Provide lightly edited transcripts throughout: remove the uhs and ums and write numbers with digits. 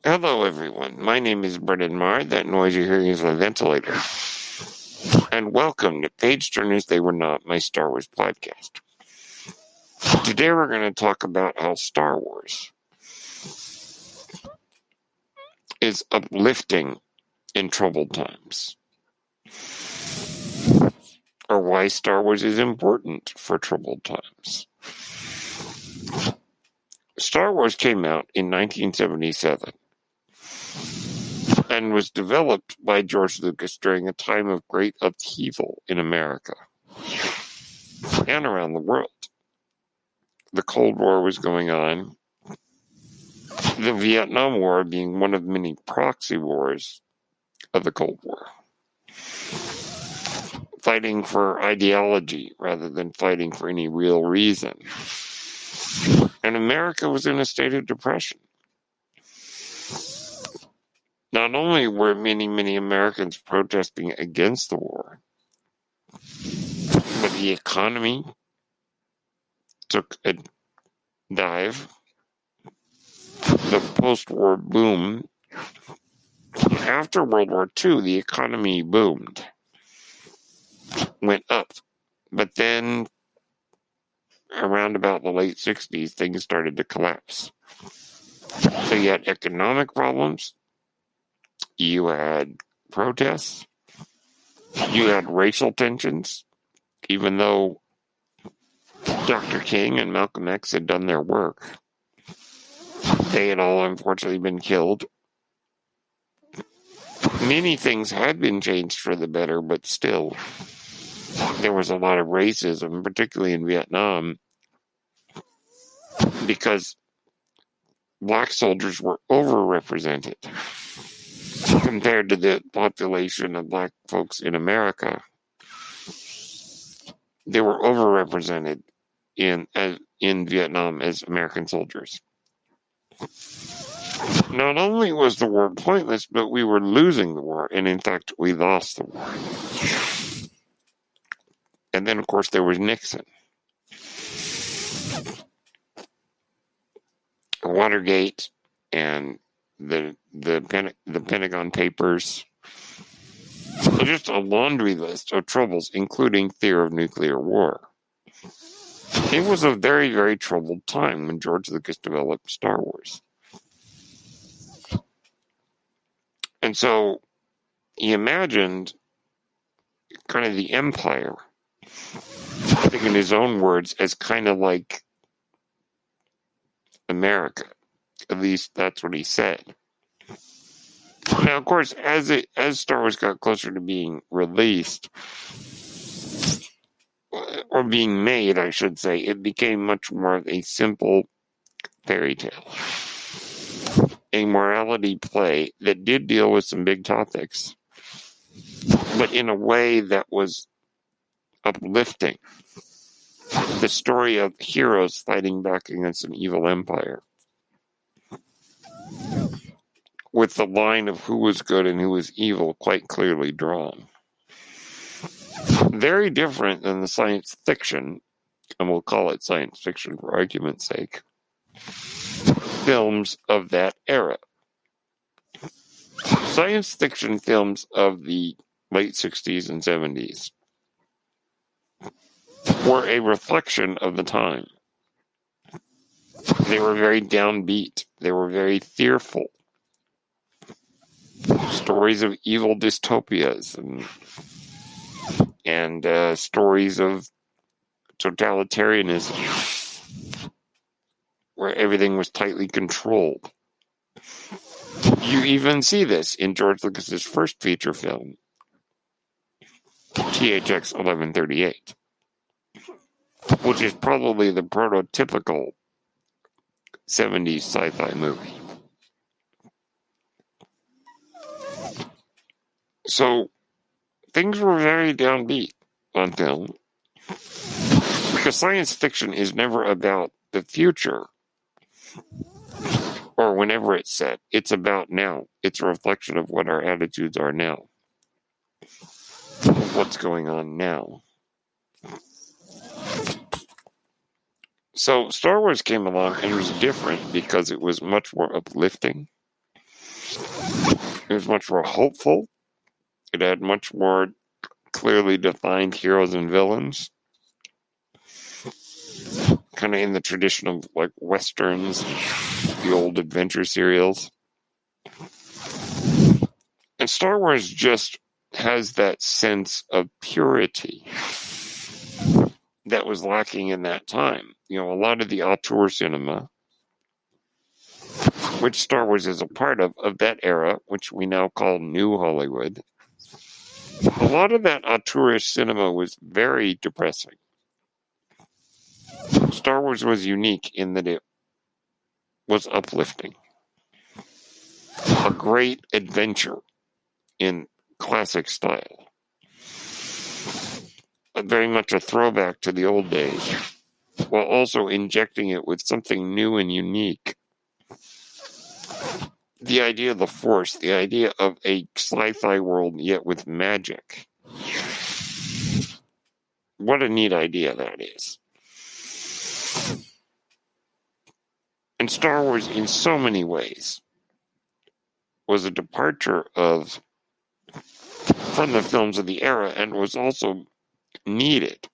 Hello, everyone. My name is Brendan Marr. That noise you're hearing is a ventilator. And welcome to Page Turners They Were Not, my Star Wars podcast. Today we're going to talk about how Star Wars is uplifting in troubled times, or why Star Wars is important for troubled times. Star Wars came out in 1977 and was developed by George Lucas during a time of great upheaval in America and around the world. The Cold War was going on, the Vietnam War being one of many proxy wars of the Cold War, fighting for ideology rather than fighting for any real reason. And America was in a state of depression. Not only were many Americans protesting against the war, but the economy took a dive. The post-war boom. After World War II, the economy boomed, went up. But then, around about the late 60s, things started to collapse. So you had economic problems, you had protests, you had racial tensions, even though Dr. King and Malcolm X had done their work. They had all unfortunately been killed. Many things had been changed for the better, but still, there was a lot of racism, particularly in Vietnam, because black soldiers were overrepresented compared to the population of black folks in America. They were overrepresented in Vietnam as American soldiers. Not only was the war pointless, but we were losing the war, and in fact, we lost the war. And then, of course, there was Nixon. Watergate and the Pentagon Papers. Just a laundry list of troubles, including fear of nuclear war. It was a very, very troubled time when George Lucas developed Star Wars. And so he imagined kind of the empire, I think in his own words, as kind of like America. At least that's what he said. Now, of course, as Star Wars got closer to being released, or being made, I should say, it became much more of a simple fairy tale. A morality play that did deal with some big topics, but in a way that was uplifting. The story of heroes fighting back against an evil empire, with the line of who was good and who was evil quite clearly drawn. Very different than the science fiction, and we'll call it science fiction for argument's sake, films of that era. Science fiction films of the late 60s and 70s were a reflection of the time. They were very downbeat. They were very fearful. Stories of evil dystopias and stories of totalitarianism, where everything was tightly controlled. You even see this in George Lucas's first feature film, THX 1138, which is probably the prototypical 70s sci-fi movie. So, things were very downbeat on film, because science fiction is never about the future or whenever it's set. It's about now. It's a reflection of what our attitudes are now, what's going on now. So Star Wars came along and it was different because it was much more uplifting. It was much more hopeful. It had much more clearly defined heroes and villains. Kind of in the tradition of like westerns, the old adventure serials. And Star Wars just has that sense of purity that was lacking in that time. A lot of the auteur cinema, which Star Wars is a part of that era, which we now call New Hollywood, a lot of that auteurish cinema was very depressing. Star Wars was unique in that it was uplifting. A great adventure in classic style. Very much a throwback to the old days, while also injecting it with something new and unique. The idea of the Force, the idea of a sci-fi world yet with magic. What a neat idea that is. And Star Wars, in so many ways, was a departure from the films of the era and was also needed.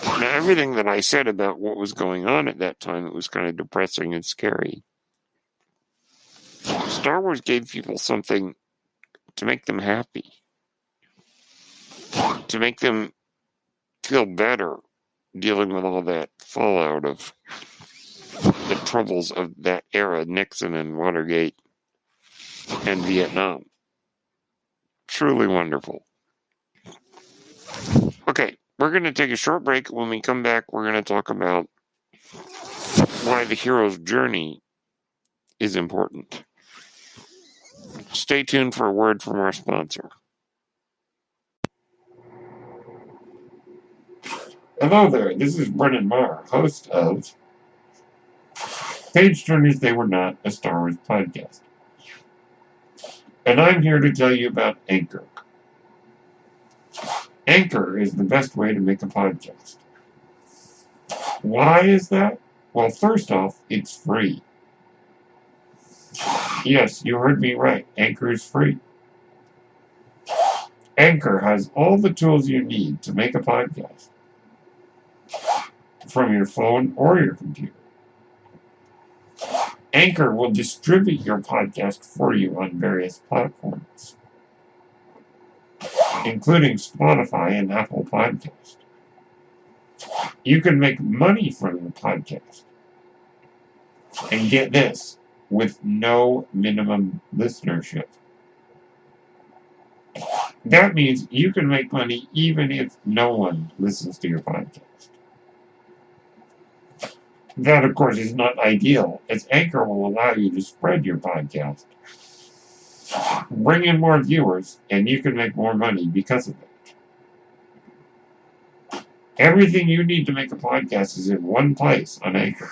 Now, everything that I said about what was going on at that time, it was kind of depressing and scary. Star Wars gave people something to make them happy, to make them feel better dealing with all that fallout of the troubles of that era, Nixon and Watergate and Vietnam. Truly wonderful. Okay, we're going to take a short break. When we come back, we're going to talk about why the hero's journey is important. Stay tuned for a word from our sponsor. Hello there, this is Brennan Marr, host of Page Turners They Were Not, a Star Wars podcast. And I'm here to tell you about Anchor. Anchor is the best way to make a podcast. Why is that? Well, first off, it's free. Yes, you heard me right. Anchor is free. Anchor has all the tools you need to make a podcast from your phone or your computer. Anchor will distribute your podcast for you on various platforms, including Spotify and Apple Podcasts. You can make money from your podcast. And get this, with no minimum listenership. That means you can make money even if no one listens to your podcast. That, of course, is not ideal, as Anchor will allow you to spread your podcast, bring in more viewers, and you can make more money because of it. Everything you need to make a podcast is in one place on Anchor.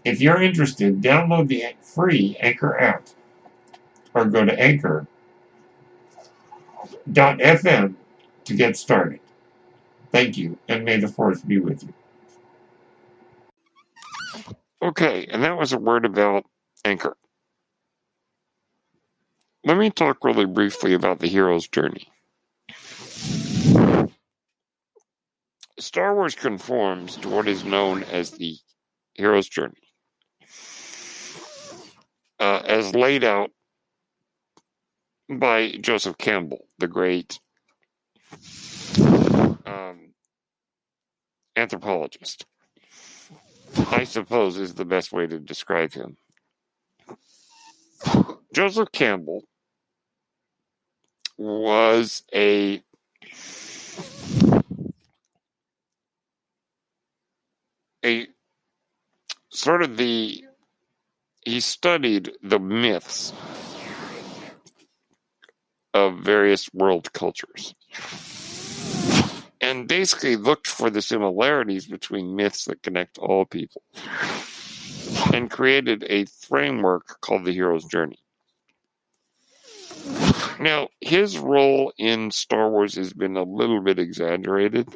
If you're interested, download the free Anchor app or go to anchor.fm to get started. Thank you, and may the Force be with you. Okay, and that was a word about Anchor. Let me talk really briefly about the hero's journey. Star Wars conforms to what is known as the hero's journey, as laid out by Joseph Campbell, the great anthropologist. I suppose is the best way to describe him. Joseph Campbell was he studied the myths of various world cultures and basically looked for the similarities between myths that connect all people and created a framework called the hero's journey. Now, his role in Star Wars has been a little bit exaggerated,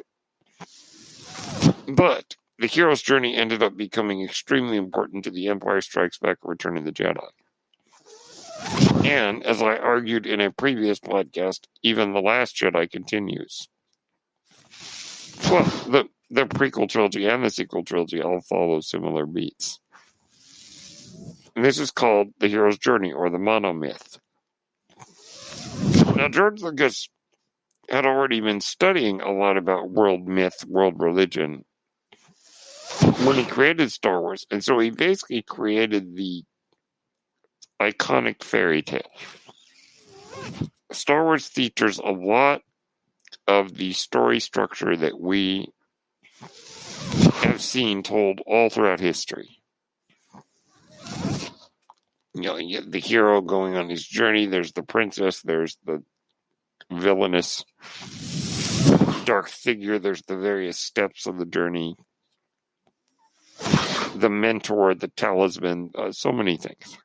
but the hero's journey ended up becoming extremely important to The Empire Strikes Back and Return of the Jedi. And, as I argued in a previous podcast, even The Last Jedi continues. Well, the prequel trilogy and the sequel trilogy all follow similar beats. And this is called the hero's journey, or the monomyth. Now, George Lucas had already been studying a lot about world myth, world religion, when he created Star Wars. And so he basically created the iconic fairy tale. Star Wars features a lot of the story structure that we have seen told all throughout history. You know, you get the hero going on his journey, there's the princess, there's the villainous dark figure, there's the various steps of the journey, the mentor, the talisman, so many things.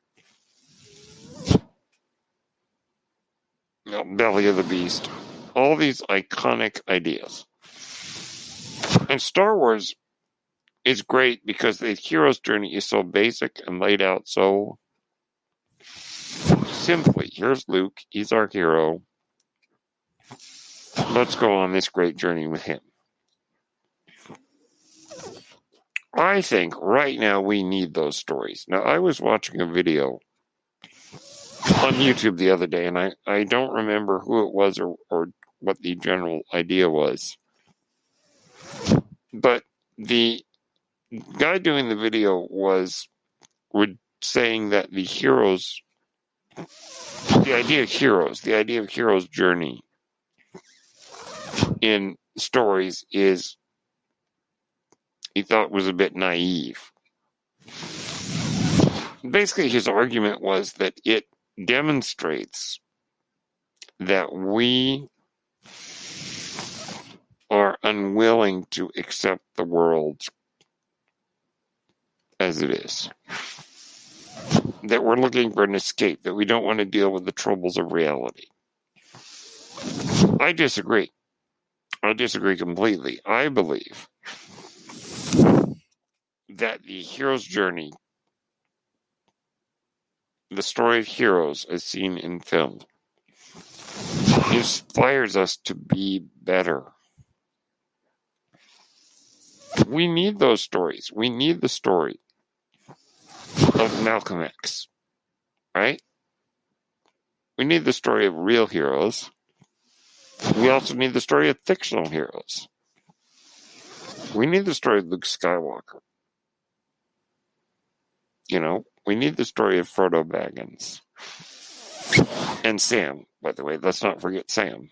You know, belly of the beast, all these iconic ideas. And Star Wars is great because the hero's journey is so basic and laid out so simply. Here's Luke, he's our hero. Let's go on this great journey with him. I think right now we need those stories. Now, I was watching a video on YouTube the other day, and I don't remember who it was or what the general idea was. But the guy doing the video was saying that the idea of hero's journey in stories is, he thought, was a bit naive. Basically, his argument was that it demonstrates that we are unwilling to accept the world as it is. That we're looking for an escape, that we don't want to deal with the troubles of reality. I disagree. I disagree completely. I believe that the hero's journey, the story of heroes as seen in film, inspires us to be better. We need those stories. We need the story of Malcolm X, right? We need the story of real heroes. We also need the story of fictional heroes. We need the story of Luke Skywalker. You know, we need the story of Frodo Baggins. And Sam, by the way, let's not forget Sam.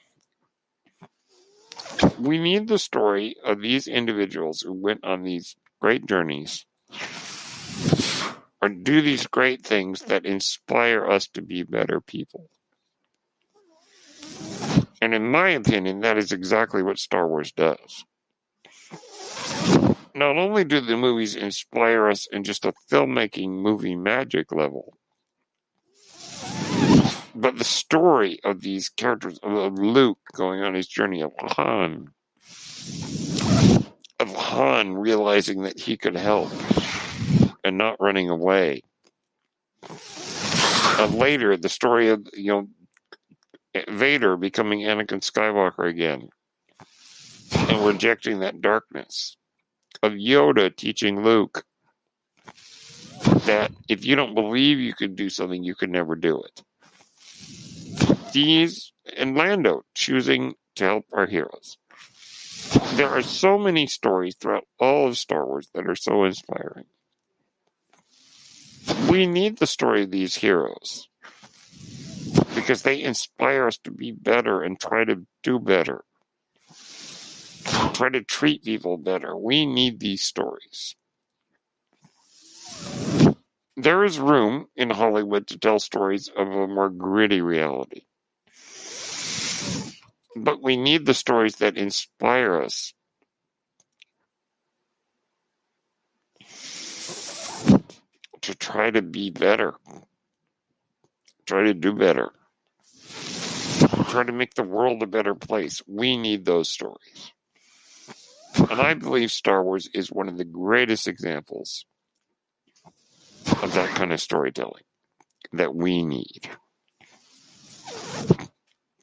We need the story of these individuals who went on these great journeys or do these great things that inspire us to be better people. And in my opinion, that is exactly what Star Wars does. Not only do the movies inspire us in just a filmmaking movie magic level, but the story of these characters, of Luke going on his journey, of Han realizing that he could help and not running away. Later, the story of, Vader becoming Anakin Skywalker again and rejecting that darkness. Of Yoda teaching Luke that if you don't believe you can do something, you can never do it. And Lando choosing to help our heroes. There are so many stories throughout all of Star Wars that are so inspiring. We need the story of these heroes because they inspire us to be better and try to do better. Try to treat people better. We need these stories. There is room in Hollywood to tell stories of a more gritty reality. But we need the stories that inspire us to try to be better. Try to do better. Try to make the world a better place. We need those stories. And I believe Star Wars is one of the greatest examples of that kind of storytelling. that we need.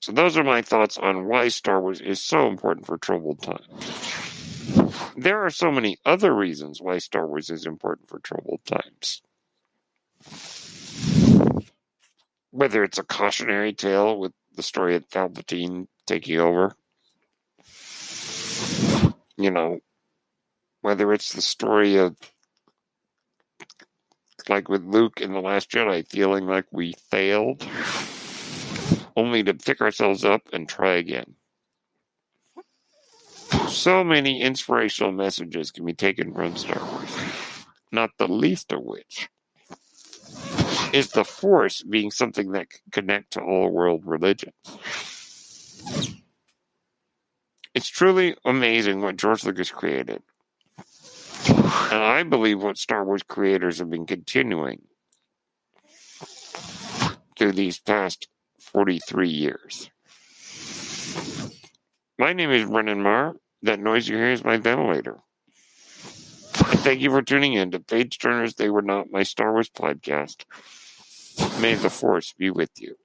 So those are my thoughts on why Star Wars is so important for troubled times. There are so many other reasons why Star Wars is important for troubled times. Whether it's a cautionary tale with the story of Palpatine taking over, whether it's the story of, like with Luke in The Last Jedi, feeling like we failed, only to pick ourselves up and try again. So many inspirational messages can be taken from Star Wars, not the least of which is the Force being something that can connect to all world religions. It's truly amazing what George Lucas created. And I believe what Star Wars creators have been continuing through these past 43 years. My name is Brennan Marr. That noise you hear is my ventilator. And thank you for tuning in to Page Turners They Were Not My Star Wars podcast. May the Force be with you.